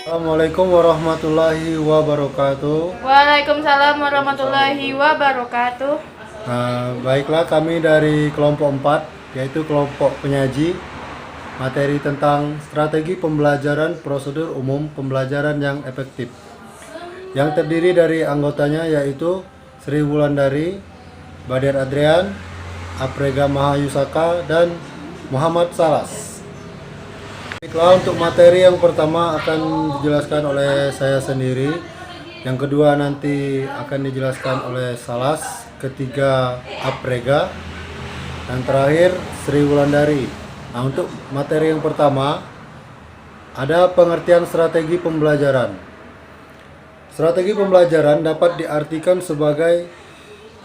Assalamualaikum warahmatullahi wabarakatuh. Waalaikumsalam warahmatullahi wabarakatuh. Baiklah, kami dari kelompok 4, yaitu kelompok penyaji, materi tentang strategi pembelajaran prosedur umum pembelajaran yang efektif, yang terdiri dari anggotanya yaitu Sri Wulandari, Badir Adrian, Aprega Mahayusaka, dan Muhammad Salas. Baiklah, untuk materi yang pertama akan dijelaskan oleh saya sendiri, yang kedua nanti akan dijelaskan oleh Salas, ketiga Aprega, dan terakhir Sri Wulandari. Nah, untuk materi yang pertama ada pengertian strategi pembelajaran. Strategi pembelajaran dapat diartikan sebagai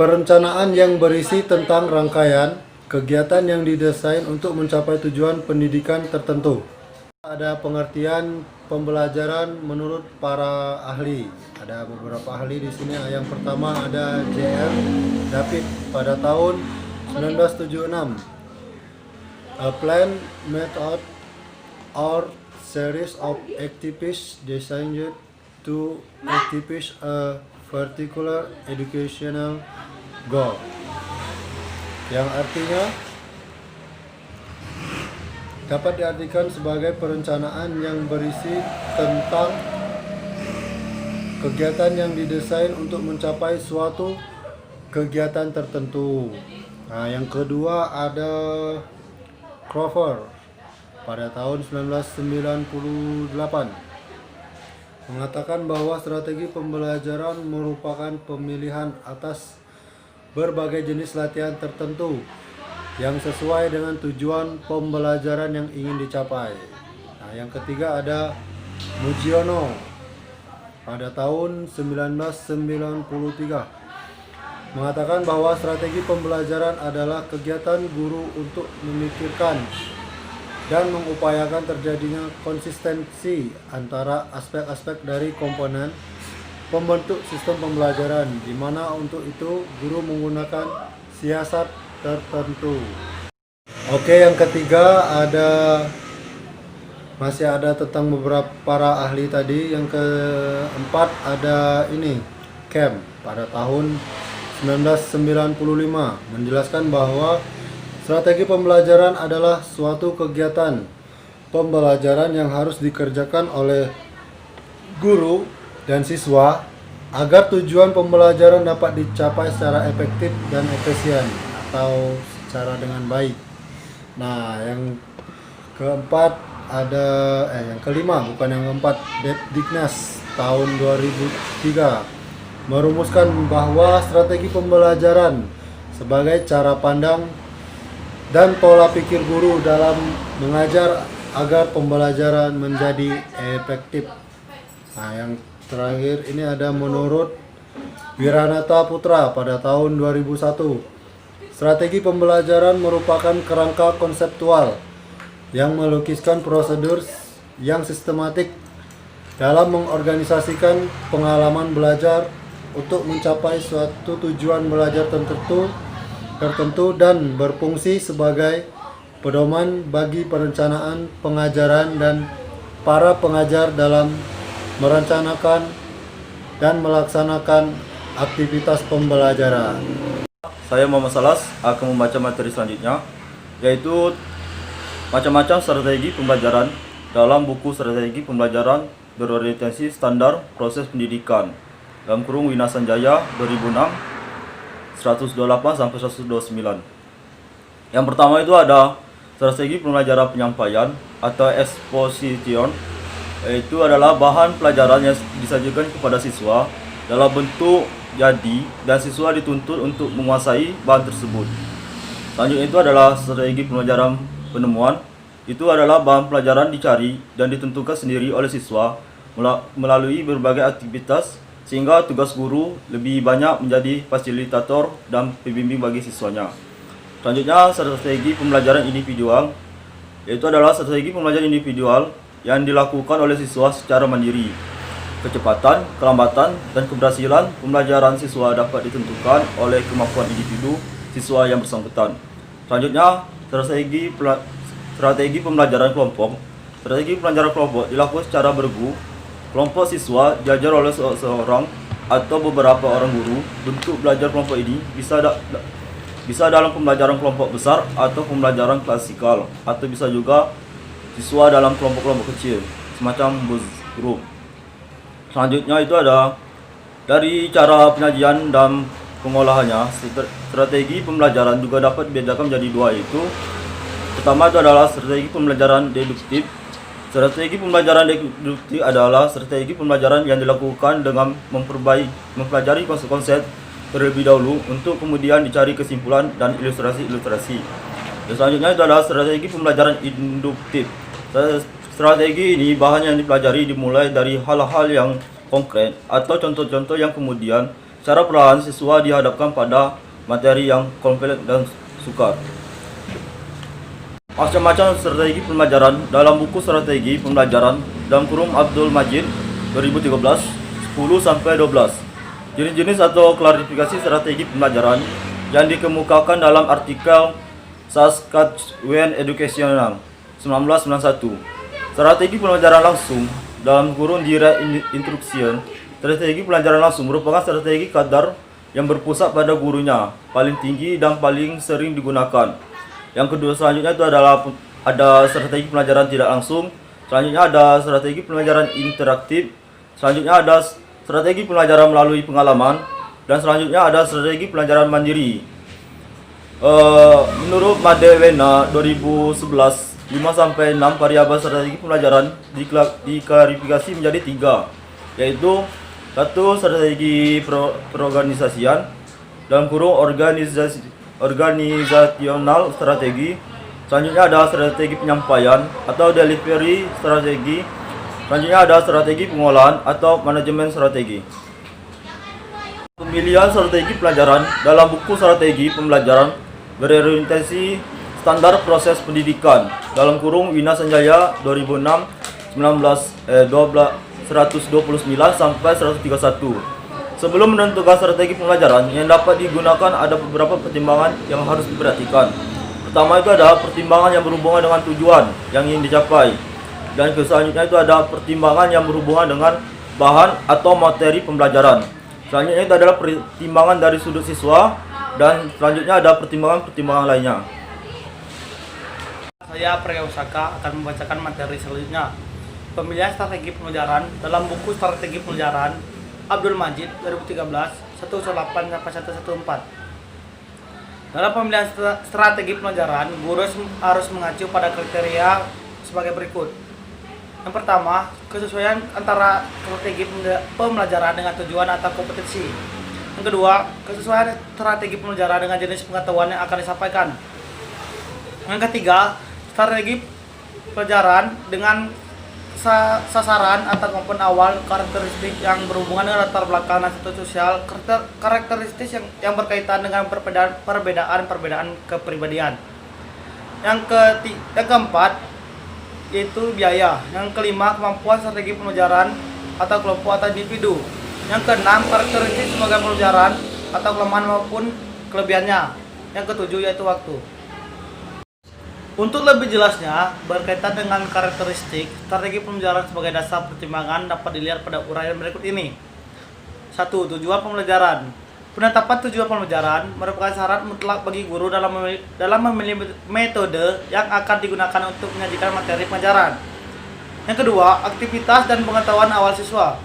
perencanaan yang berisi tentang rangkaian kegiatan yang didesain untuk mencapai tujuan pendidikan tertentu. Ada pengertian pembelajaran menurut para ahli. Ada beberapa ahli di sini. Yang pertama ada J.R. David pada tahun 1976. A plan, method, or series of activities designed to accomplish a particular educational goal. Yang artinya dapat diartikan sebagai perencanaan yang berisi tentang kegiatan yang didesain untuk mencapai suatu kegiatan tertentu. Nah, yang kedua ada Clover pada tahun 1998 mengatakan bahwa strategi pembelajaran merupakan pemilihan atas berbagai jenis latihan tertentu yang sesuai dengan tujuan pembelajaran yang ingin dicapai. Nah, yang ketiga ada Mujiono pada tahun 1993 mengatakan bahwa strategi pembelajaran adalah kegiatan guru untuk memikirkan dan mengupayakan terjadinya konsistensi antara aspek-aspek dari komponen pembentuk sistem pembelajaran, di mana untuk itu guru menggunakan siasat tertentu. Oke, yang ketiga masih ada tentang beberapa para ahli tadi. Yang keempat ada ini Camp pada tahun 1995 menjelaskan bahwa strategi pembelajaran adalah suatu kegiatan pembelajaran yang harus dikerjakan oleh guru dan siswa agar tujuan pembelajaran dapat dicapai secara efektif dan efisien atau secara dengan baik. Nah, yang keempat yang kelima, bukan yang keempat, Debdignas tahun 2003 merumuskan bahwa strategi pembelajaran sebagai cara pandang dan pola pikir guru dalam mengajar agar pembelajaran menjadi efektif. Nah, yang terakhir ini ada menurut Wiranata Putra pada tahun 2001. Strategi pembelajaran merupakan kerangka konseptual yang melukiskan prosedur yang sistematik dalam mengorganisasikan pengalaman belajar untuk mencapai suatu tujuan belajar tertentu dan berfungsi sebagai pedoman bagi perencanaan pengajaran dan para pengajar dalam merencanakan dan melaksanakan aktivitas pembelajaran. Saya Muhammad Salas akan membaca materi selanjutnya, yaitu macam-macam strategi pembelajaran dalam buku Strategi Pembelajaran Berorientasi Standar Proses Pendidikan dalam kurung Wina Sanjaya 2006 128-129. Yang pertama itu ada strategi pembelajaran penyampaian atau exposition, yaitu adalah bahan pelajaran yang disajikan kepada siswa dalam bentuk jadi dan siswa dituntut untuk menguasai bahan tersebut. Selanjutnya itu adalah strategi pembelajaran penemuan. Itu adalah bahan pelajaran dicari dan ditentukan sendiri oleh siswa melalui berbagai aktivitas, sehingga tugas guru lebih banyak menjadi fasilitator dan pembimbing bagi siswanya. Selanjutnya strategi pembelajaran individual, yaitu adalah strategi pembelajaran individual yang dilakukan oleh siswa secara mandiri. Kecepatan, kelambatan, dan keberhasilan pembelajaran siswa dapat ditentukan oleh kemampuan individu siswa yang bersangkutan. Selanjutnya, strategi pembelajaran kelompok. Strategi pembelajaran kelompok dilakukan secara bergu Kelompok siswa diajar oleh seorang atau beberapa orang guru. Bentuk belajar kelompok ini bisa dalam pembelajaran kelompok besar atau pembelajaran klasikal, atau bisa juga siswa dalam kelompok-kelompok kecil, semacam buzz group. Selanjutnya itu ada dari cara penyajian dan pengolahannya. Strategi pembelajaran juga dapat dibedakan menjadi dua, yaitu pertama itu adalah strategi pembelajaran deduktif. Strategi pembelajaran deduktif adalah strategi pembelajaran yang dilakukan dengan mempelajari konsep-konsep terlebih dahulu untuk kemudian dicari kesimpulan dan ilustrasi-ilustrasi. Dan selanjutnya itu adalah strategi pembelajaran induktif. Strategi ini bahan yang dipelajari dimulai dari hal-hal yang konkret atau contoh-contoh yang kemudian secara perlahan siswa dihadapkan pada materi yang kompleks dan sukar. Macam-macam strategi pembelajaran dalam buku Strategi Pembelajaran dalam kurung Abdul Majid 2013 10-12. Jenis-jenis atau klarifikasi strategi pembelajaran yang dikemukakan dalam artikel Saskatchewan Educational 1991. Strategi pembelajaran langsung dalam kurung Direct Instruction. Strategi pembelajaran langsung merupakan strategi kadar yang berpusat pada gurunya, paling tinggi dan paling sering digunakan. Yang kedua selanjutnya itu adalah ada strategi pembelajaran tidak langsung. Selanjutnya ada strategi pembelajaran interaktif. Selanjutnya ada strategi pembelajaran melalui pengalaman. Dan selanjutnya ada strategi pembelajaran mandiri. Menurut Madewena 2011, 5-6 variabel strategi pembelajaran diklarifikasi menjadi 3, yaitu 1. Strategi perorganisasian dalam kurung organisasional strategi. Selanjutnya ada strategi penyampaian atau delivery strategi. Selanjutnya ada strategi pengolahan atau manajemen strategi. Pemilihan strategi pelajaran dalam buku Strategi Pembelajaran berorientasi standar proses pendidikan dalam kurung Wina Sanjaya 2006 129-131. Sebelum menentukan strategi pembelajaran yang dapat digunakan, ada beberapa pertimbangan yang harus diperhatikan. Pertama itu ada pertimbangan yang berhubungan dengan tujuan yang ingin dicapai. Dan selanjutnya itu ada pertimbangan yang berhubungan dengan bahan atau materi pembelajaran. Selanjutnya itu adalah pertimbangan dari sudut siswa. Dan selanjutnya ada pertimbangan-pertimbangan lainnya. Saya Priya Usaka akan membacakan materi selanjutnya. Pemilihan strategi pembelajaran dalam buku Strategi Pembelajaran Abdul Majid 2013 118-114. Dalam pemilihan strategi pembelajaran, guru harus mengacu pada kriteria sebagai berikut. Yang pertama, kesesuaian antara strategi pembelajaran dengan tujuan atau kompetensi. Yang kedua, kesesuaian strategi pembelajaran dengan jenis pengetahuan yang akan disampaikan. Yang ketiga, strategi pelajaran dengan sasaran atau komponen awal, karakteristik yang berhubungan dengan latar belakang dan status sosial, karakteristik yang berkaitan dengan perbedaan kepribadian. Yang keempat yaitu biaya. Yang kelima, kemampuan strategi pembelajaran atau kelompok atau individu. Yang keenam, karakteristik sebagai pembelajaran atau kelemahan maupun kelebihannya. Yang ketujuh yaitu waktu. Untuk lebih jelasnya, berkaitan dengan karakteristik strategi pembelajaran sebagai dasar pertimbangan dapat dilihat pada uraian berikut ini. 1. Tujuan pembelajaran. Penetapan tujuan pembelajaran merupakan syarat mutlak bagi guru dalam memilih metode yang akan digunakan untuk menyajikan materi pelajaran. Yang kedua, aktivitas dan pengetahuan awal siswa,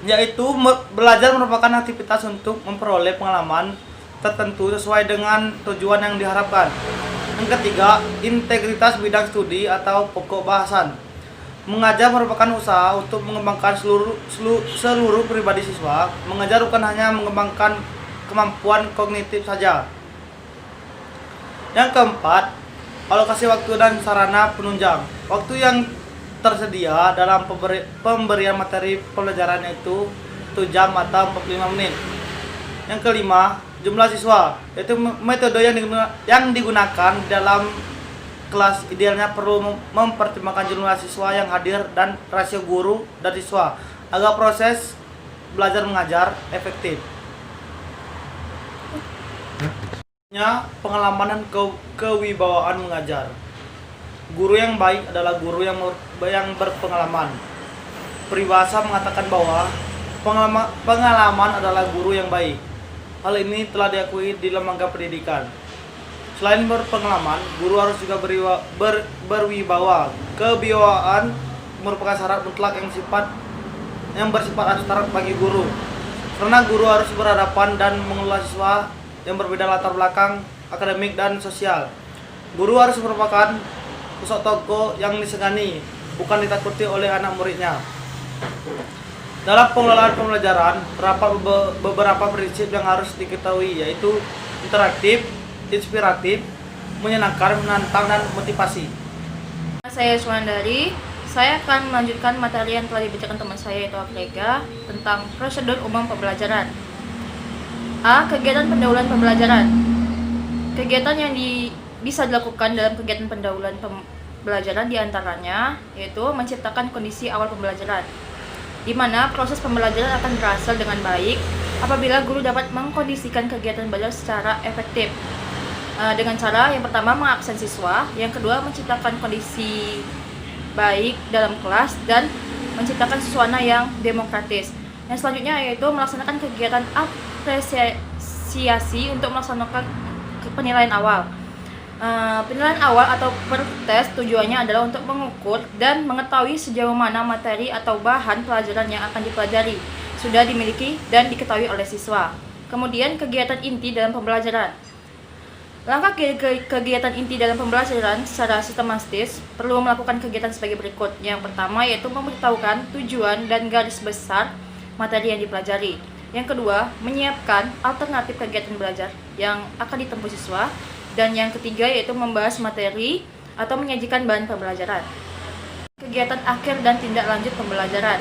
yaitu belajar merupakan aktivitas untuk memperoleh pengalaman tertentu sesuai dengan tujuan yang diharapkan. Yang ketiga, integritas bidang studi atau pokok bahasan. Mengajar merupakan usaha untuk mengembangkan seluruh pribadi siswa. Mengajar bukan hanya mengembangkan kemampuan kognitif saja. Yang keempat, alokasi waktu dan sarana penunjang. Waktu yang tersedia dalam pemberian materi pembelajaran itu 1 jam atau 45 menit. Yang kelima, jumlah siswa, yaitu metode yang digunakan dalam kelas idealnya perlu mempertimbangkan jumlah siswa yang hadir dan rasio guru dan siswa agar proses belajar mengajar efektif. Pengalaman dan kewibawaan mengajar. Guru yang baik adalah guru yang berpengalaman. peribahasa mengatakan bahwa pengalaman adalah guru yang baik. Hal ini telah diakui di lembaga pendidikan. Selain berpengalaman, guru harus juga berwibawa. Kewibawaan merupakan syarat mutlak yang bersifat abstrak bagi guru. Karena guru harus berhadapan dan mengelola siswa yang berbeda latar belakang akademik dan sosial. Guru harus merupakan sosok tokoh yang disegani, bukan ditakuti oleh anak muridnya. Dalam pengelolaan pembelajaran, terdapat beberapa prinsip yang harus diketahui, yaitu interaktif, inspiratif, menyenangkan, menantang, dan motivasi. Saya Suandari, saya akan melanjutkan materi yang telah dibacakan teman saya yaitu Afrika tentang prosedur umum pembelajaran. A. Kegiatan pendahuluan pembelajaran. Kegiatan yang bisa dilakukan dalam kegiatan pendahuluan pembelajaran diantaranya yaitu menciptakan kondisi awal pembelajaran, di mana proses pembelajaran akan berhasil dengan baik apabila guru dapat mengkondisikan kegiatan belajar secara efektif. Dengan cara yang pertama mengabsen siswa, yang kedua menciptakan kondisi baik dalam kelas, dan menciptakan suasana yang demokratis. Yang selanjutnya yaitu melaksanakan kegiatan apresiasi untuk melaksanakan penilaian awal. Penilaian awal atau tes tujuannya adalah untuk mengukur dan mengetahui sejauh mana materi atau bahan pelajaran yang akan dipelajari sudah dimiliki dan diketahui oleh siswa. Kemudian kegiatan inti dalam pembelajaran. Langkah kegiatan inti dalam pembelajaran secara sistematis perlu melakukan kegiatan sebagai berikut. Yang pertama yaitu memberitahukan tujuan dan garis besar materi yang dipelajari. Yang kedua, menyiapkan alternatif kegiatan belajar yang akan ditempuh siswa. Dan yang ketiga yaitu membahas materi atau menyajikan bahan pembelajaran. Kegiatan akhir dan tindak lanjut pembelajaran.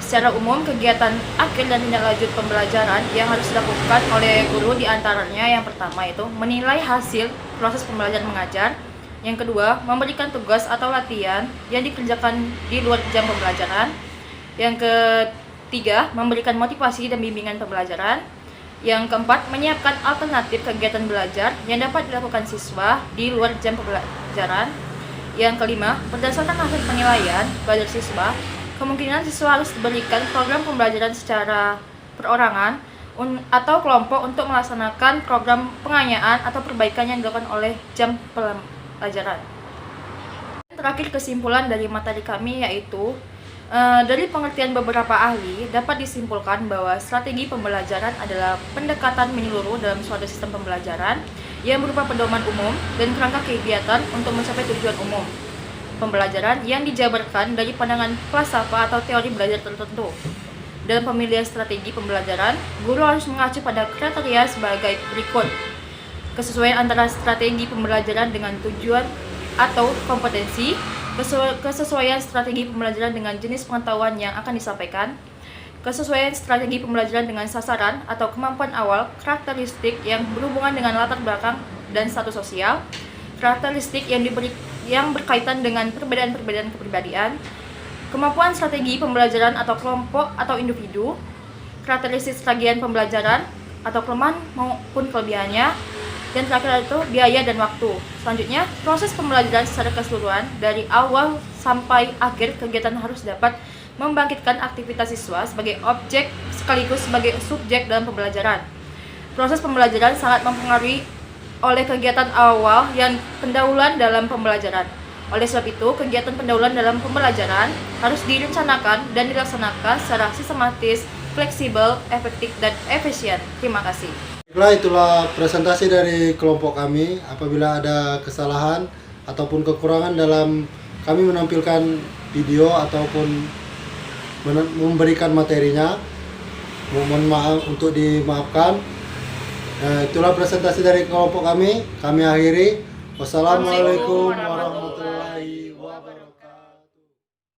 Secara umum, kegiatan akhir dan tindak lanjut pembelajaran yang harus dilakukan oleh guru diantaranya yang pertama yaitu menilai hasil proses pembelajaran mengajar. Yang kedua, memberikan tugas atau latihan yang dikerjakan di luar jam pembelajaran. Yang ketiga, memberikan motivasi dan bimbingan pembelajaran. Yang keempat, menyiapkan alternatif kegiatan belajar yang dapat dilakukan siswa di luar jam pembelajaran. Yang kelima, berdasarkan hasil penilaian belajar siswa, kemungkinan siswa harus diberikan program pembelajaran secara perorangan atau kelompok untuk melaksanakan program pengayaan atau perbaikan yang dilakukan oleh jam pelajaran. Terakhir, kesimpulan dari materi kami yaitu dari pengertian beberapa ahli dapat disimpulkan bahwa strategi pembelajaran adalah pendekatan menyeluruh dalam suatu sistem pembelajaran yang berupa pedoman umum dan kerangka kegiatan untuk mencapai tujuan umum pembelajaran yang dijabarkan dari pandangan falsafah atau teori belajar tertentu. Dalam pemilihan strategi pembelajaran, guru harus mengacu pada kriteria sebagai berikut: kesesuaian antara strategi pembelajaran dengan tujuan atau kompetensi, kesesuaian strategi pembelajaran dengan jenis pengetahuan yang akan disampaikan, kesesuaian strategi pembelajaran dengan sasaran atau kemampuan awal, karakteristik yang berhubungan dengan latar belakang dan status sosial, karakteristik yang berkaitan dengan perbedaan-perbedaan kepribadian, kemampuan strategi pembelajaran atau kelompok atau individu, karakteristik strategi pembelajaran atau kelemahan maupun kelebihannya, dan terakhir itu biaya dan waktu. Selanjutnya, proses pembelajaran secara keseluruhan dari awal sampai akhir kegiatan harus dapat membangkitkan aktivitas siswa sebagai objek sekaligus sebagai subjek dalam pembelajaran. Proses pembelajaran sangat mempengaruhi oleh kegiatan awal yang pendahuluan dalam pembelajaran. Oleh sebab itu, kegiatan pendahuluan dalam pembelajaran harus direncanakan dan dilaksanakan secara sistematis, fleksibel, efektif, dan efisien. Terima kasih. Itulah presentasi dari kelompok kami. Apabila ada kesalahan ataupun kekurangan dalam kami menampilkan video ataupun memberikan materinya, mohon maaf untuk dimaafkan. Itulah presentasi dari kelompok kami. Kami akhiri. Wassalamualaikum warahmatullahi wabarakatuh.